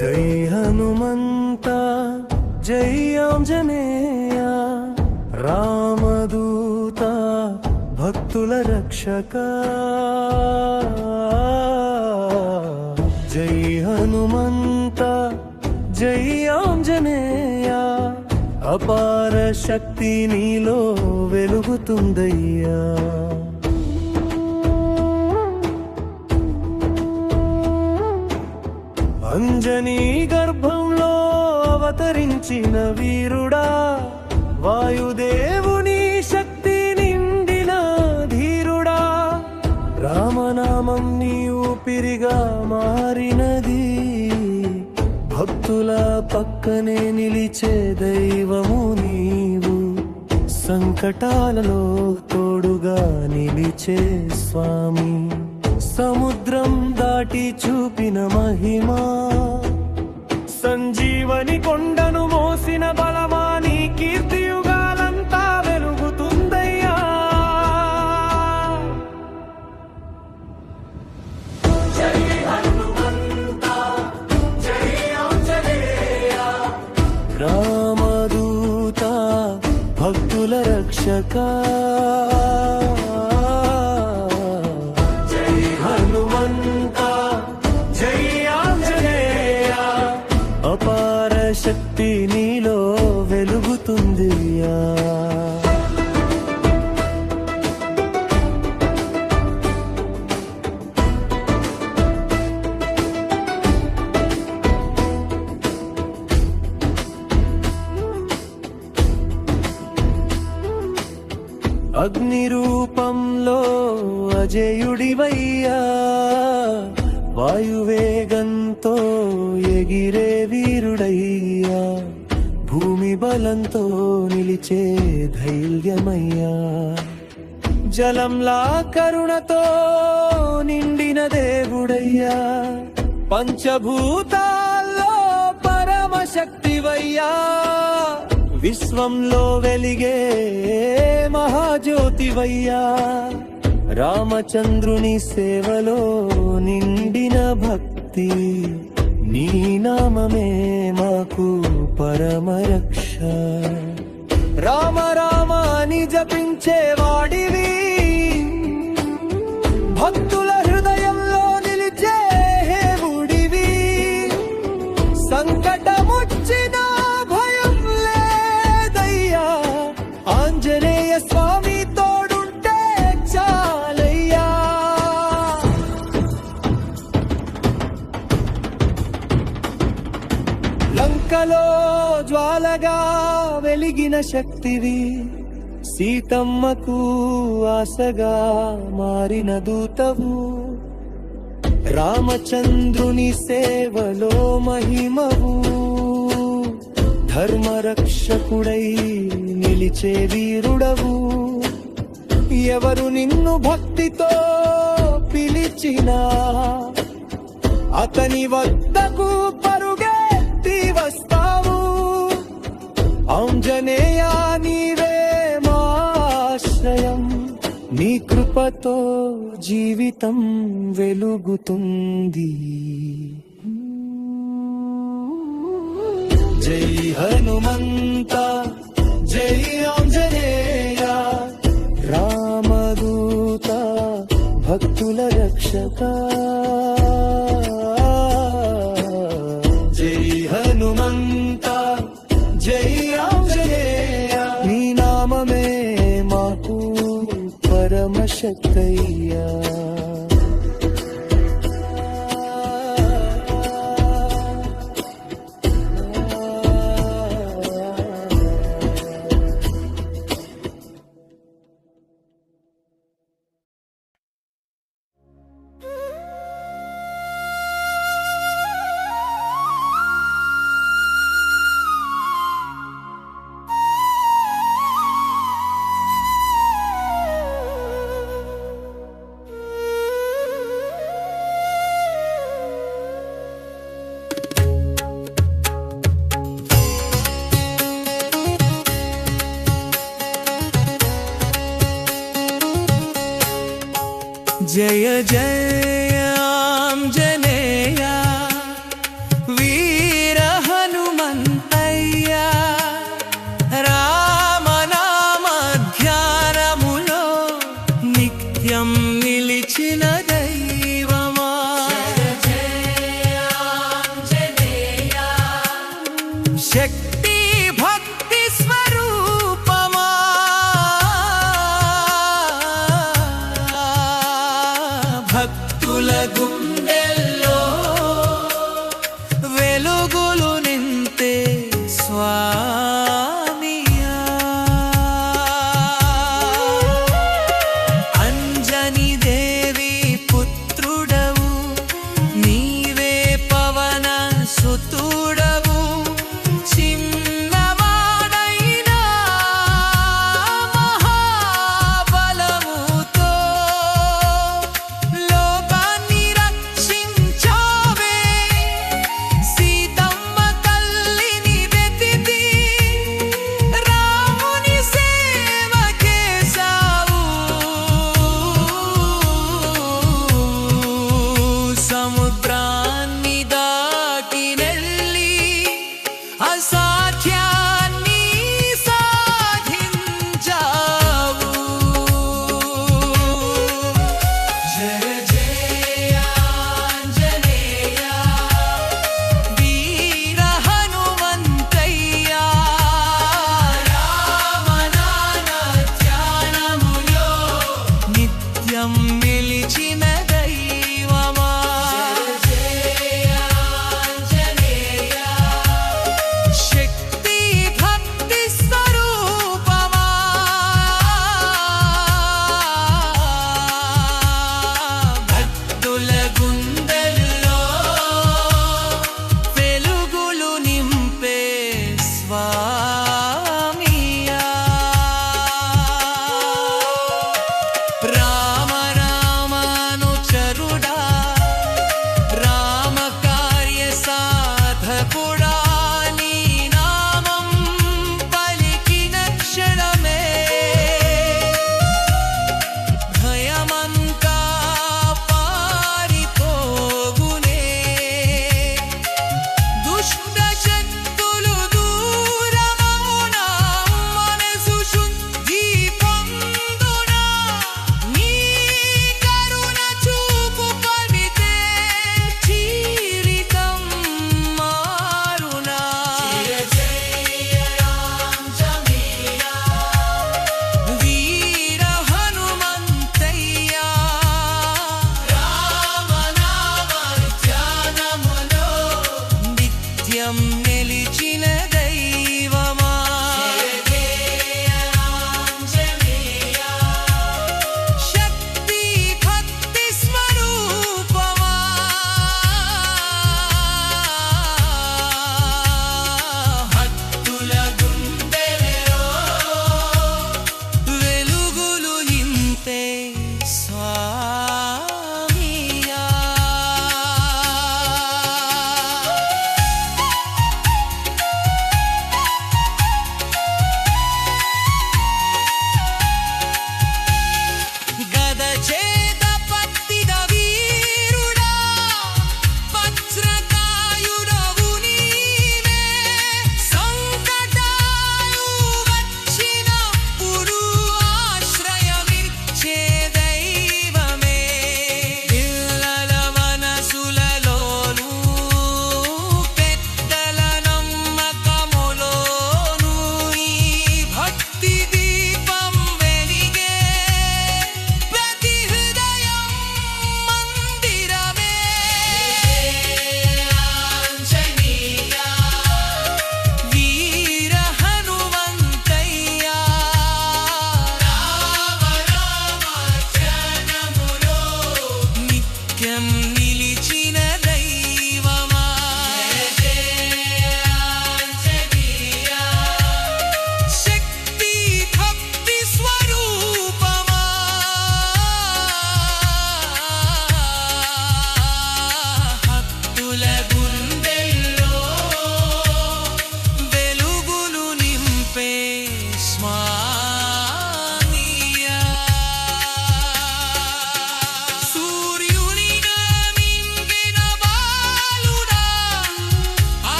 జై హనుమంత జై ఆంజనేయ రామదూత భక్తుల రక్షక జై హనుమంత జై ఆంజనేయ అపార శక్తి నీలో వెలుగుతుందయ్యా అంజనీ గర్భంలో అవతరించిన వీరుడా వాయుదేవుని శక్తి నిండిన ధీరుడా రామనామం నీ ఊపిరిగా మారినది భక్తుల పక్కనే నిలిచే దైవము నీవు సంకటాలలో తోడుగా నిలిచే స్వామి సముద్రం దాటి చూపిన మహిమా సంజీవని కొండను మోసిన బలమా నీ కీర్తి యుగాలంతా వెలుగుతుందయ్యా జై హనుమంత జై ఆంజనేయ రామదూత భక్తుల రక్షక అపార శక్తి నీలో వెలుగుతుందియా అగ్ని రూపంలో అజేయుడివయ్యా వాయువేగంతో ఎగిరే వీరుడయ్యా భూమి బలంతో నిలిచే ధైర్యమయ్యా జలంలా కరుణతో నిండిన దేవుడయ్యా పంచభూతాల్లో పరమశక్తివయ్యా విశ్వంలో వెలిగే మహాజ్యోతివయ్యా రామచంద్రుని సేవలో నిండిన భక్తి నీ నామమే మాకు పరమరక్ష రామ రామ అని జపించేవాడివి భక్తుల హృదయంలో నిలిచే దేవుడివి సంకటమొచ్చిన భయం లేదయ్యా ఆంజనేయ స్వామి లంకలో జ్వాలగా వెలిగిన శక్తివి సీతమ్మకు ఆశగా మారిన దూతవు రామచంద్రుని సేవలో మహిమవు ధర్మరక్షకుడై నిలిచే వీరుడవు ఎవరు నిన్ను భక్తితో పిలిచినా అతని వద్దకు పరుగెత్తి వస్తావు ఆంజనేయ నీవే మాశ్రయం నీ కృపతో జీవితం వెలుగుతుంది జై హనుమంత జై ఆంజనేయ రామదూత భక్తుల రక్షక జై హనుమంత జై ఆంజనేయ నీ నామమే మాకు పరమశక్తయ్యా जय जय आंजनेया वीर శక్తి భక్తి స్వరూపమా భక్తుల గుండెల్లో వెలుగులు నింతే స్వామియా అంజని దేవి పుత్రుడవు నీవే పవన సుతుడవు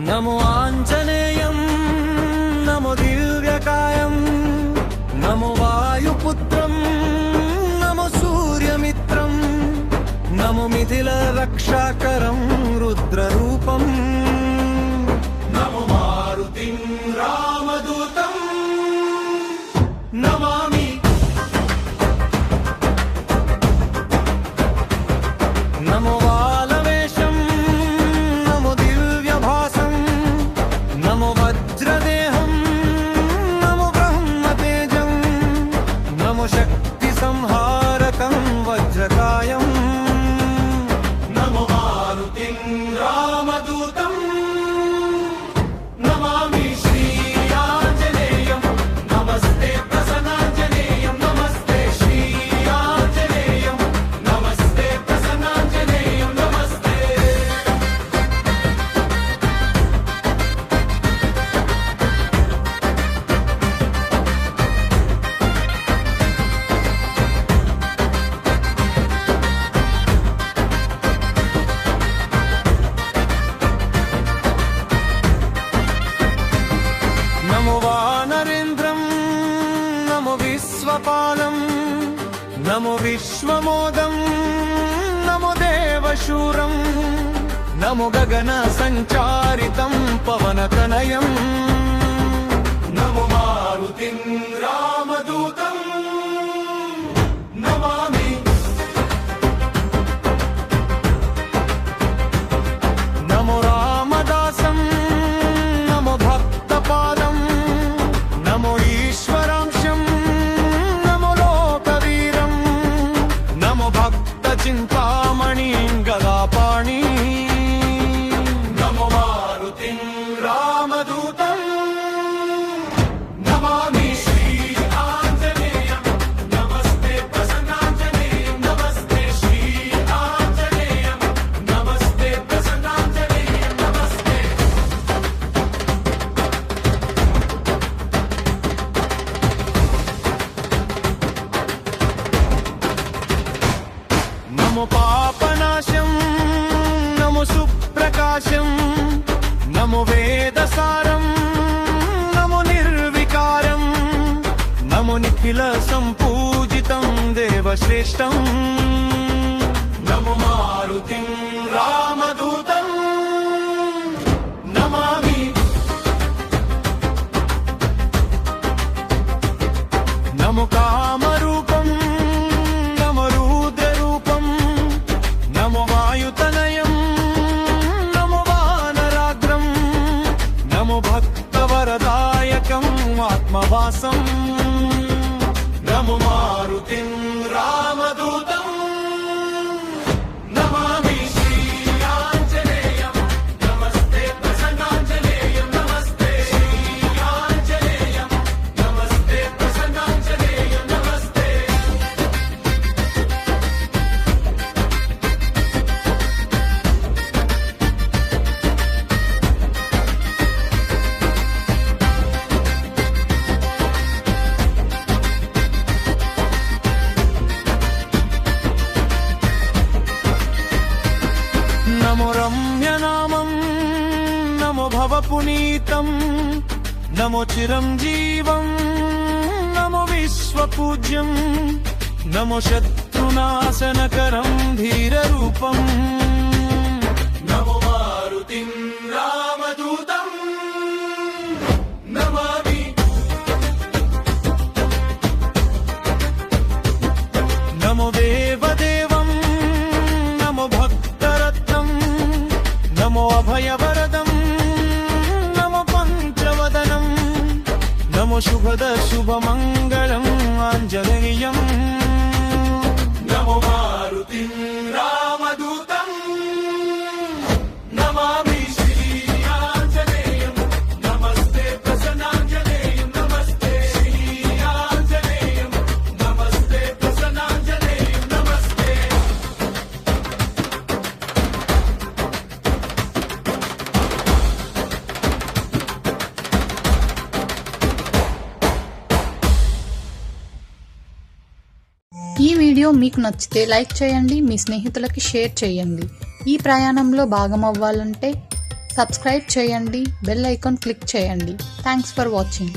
నమో ఆంజనేయం నమో దివ్యకాయం నమో వాయుపుత్రం నమో సూర్యమిత్రం నమో మిథిల రక్షాకరం రుద్రరూపం నమో మారుతిం రామదూతం నమామి నమో వాలవేషం నమో దివ్యభాసం నమో వజ్రదేహం నమో బ్రహ్మతేజం నమో శక్తి సంహారకం వజ్రకాయం నమో మారుతిం రామదూతం నమామి శ్రీ ఆంజనేయం నమస్తే ప్రసన్నాంజనేయం నమస్తే శ్రీ ఆంజనేయం నమస్తే ప్రసన్నాంజనేయం నమస్తే నమో వానరేంద్రం నమో విశ్వపాలం నమో విశ్వమోదం నమో దేవశూరం నమో గగన సంచారితం పవనతనయం నమో మారుతిం రామదూతం నమామి నమో రామదాసం నమో భక్తపాదం నమో ఈశ్వరాంశం నమో లోకవీరం నమో భక్త చింతామణి గదాపాణి నమో మారుతిం రామదూతం నమామి శ్రీ ఆంజనేయం నమస్తే ప్రసన్నాంజనేయం నమస్తే శ్రీ ఆంజనేయం నమస్తే ప్రసన్నాంజనేయం నమస్తే నమో పాపనాశం నమో సుప్రకాశం నమో వేదసారం నమో నిర్వికారం నమో నిఖిల సంపూజితం దేవశ్రేష్టం నమో మారుతిం రామదూతం నమామి నమో కామరూపం నమో రుద్రరూపం నమో వాయుతనయం నమో వానరాగ్రం నమో భక్తవరదాయకం ఆత్మవాసం నమో మారుతిం రామదూతం నమామి శ్రీ ఆంజనేయం నమస్తే ప్రసన్నాంజనేయం నమస్తే శ్రీ ఆంజనేయం నమస్తే ప్రసన్నాంజనేయం నమస్తే నమో రమ్యనామం నమో భవపునీతం నమో చిరంజీవం నమో విశ్వపూజ్యం నమో శత్రునాశనకరం ధీరరూపం నమో మారుతిం రామదూతం నమామి నమో దేవదేవం నమో భక్తరత్నం నమో అభయవరదం నమో పంచవదనం నమో శుభద శుభమంగళం ఆంజనేయం నమో మారుతిం రామదూతం నమామి శ్రీ ఆంజనేయం నమస్తే ప్రసన్నాంజనేయం నమస్తే శ్రీ ఆంజనేయం నమస్తే ప్రసన్నాంజనేయం నమస్తే ఈ వీడియో మీకు నచ్చితే లైక్ చేయండి, మీ స్నేహితులకి షేర్ చేయండి. ఈ ప్రయాణంలో భాగమవ్వాలంటే సబ్స్క్రైబ్ చేయండి, బెల్ ఐకాన్ క్లిక్ చేయండి. Thanks for watching.